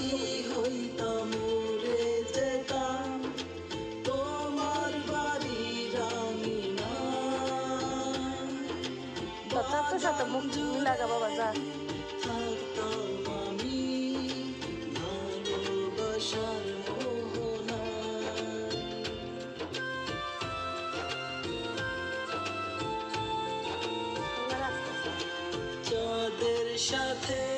পাখি হইতাম উড়ে যেতাম তোমার বাড়ির আঙিনা তো সাথে মুখ লাগা বাবা যা থাকতাম আমি ভালোবাসার মোহনায়। চাঁদের সাথে